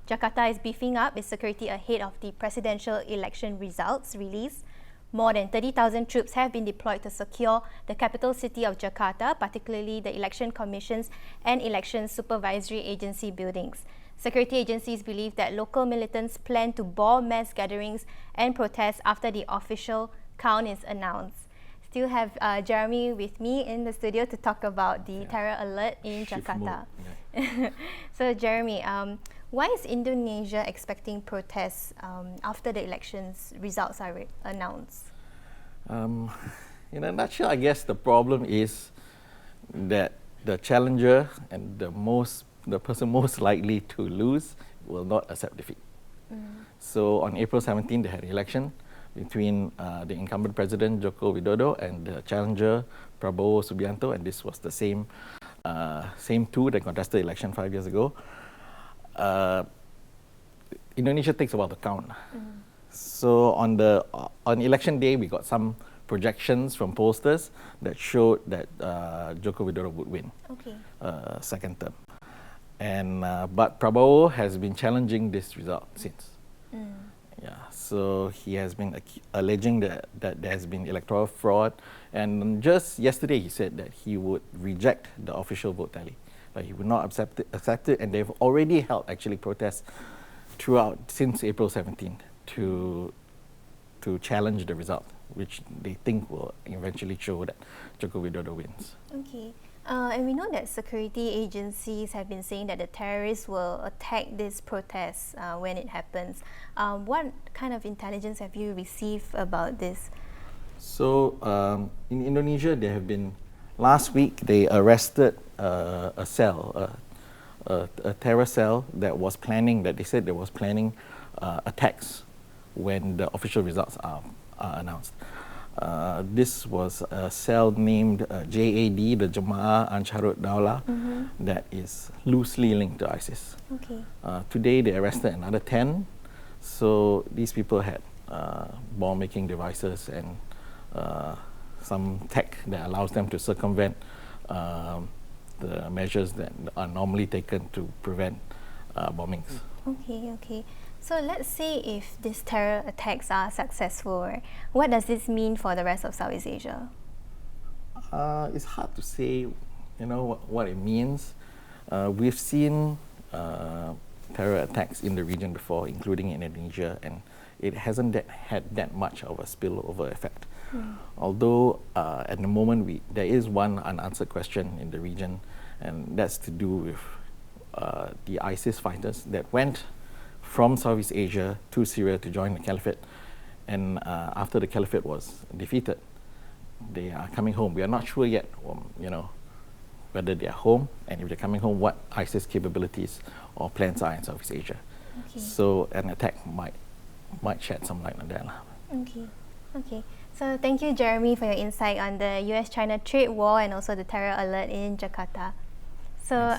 Jakarta is beefing up its security ahead of the presidential election results release. More than 30,000 troops have been deployed to secure the capital city of Jakarta, particularly the election commissions and election supervisory agency buildings. Security agencies believe that local militants plan to bomb mass gatherings and protests after the official count is announced. Still have Jeremy with me in the studio to talk about the terror alert in Jakarta. So Jeremy, why is Indonesia expecting protests after the elections results are announced? In a nutshell, I guess the problem is that the challenger and the person most likely to lose will not accept defeat. So on April 17, they had an election between the incumbent president Joko Widodo and the challenger Prabowo Subianto, and this was the same two that contested the election 5 years ago. Indonesia takes a while to count. So on election day, we got some projections from pollsters that showed that Joko Widodo would win second term. And but Prabowo has been challenging this result since. So he has been alleging that there has been electoral fraud, and just yesterday he said that he would reject the official vote tally. He would not accept it, and they've already held actually protests throughout since April 17th to challenge the result, which they think will eventually show that Joko Widodo wins. And we know that security agencies have been saying that the terrorists will attack these protests when it happens. What kind of intelligence have you received about this? So in Indonesia, there have been, last week they arrested a terror cell that was planning, that they said they was planning attacks when the official results are announced. This was a cell named JAD, the Jemaah Ansharut Daulah, that is loosely linked to ISIS. Today they arrested another 10. So these people had bomb-making devices and some tech that allows them to circumvent the measures that are normally taken to prevent bombings. So let's say if these terror attacks are successful, right? What does this mean for the rest of Southeast Asia? It's hard to say, what it means. We've seen terror attacks in the region before, including in Indonesia, and it hasn't had that much of a spillover effect. Although at the moment there is one unanswered question in the region, and that's to do with the ISIS fighters that went from Southeast Asia to Syria to join the caliphate, and after the caliphate was defeated, they are coming home. We are not sure yet, whether they are home, and if they're coming home, what ISIS capabilities or plans are in Southeast Asia. So an attack might shed some light on that. So thank you, Jeremy, for your insight on the US-China trade war and also the terror alert in Jakarta. So.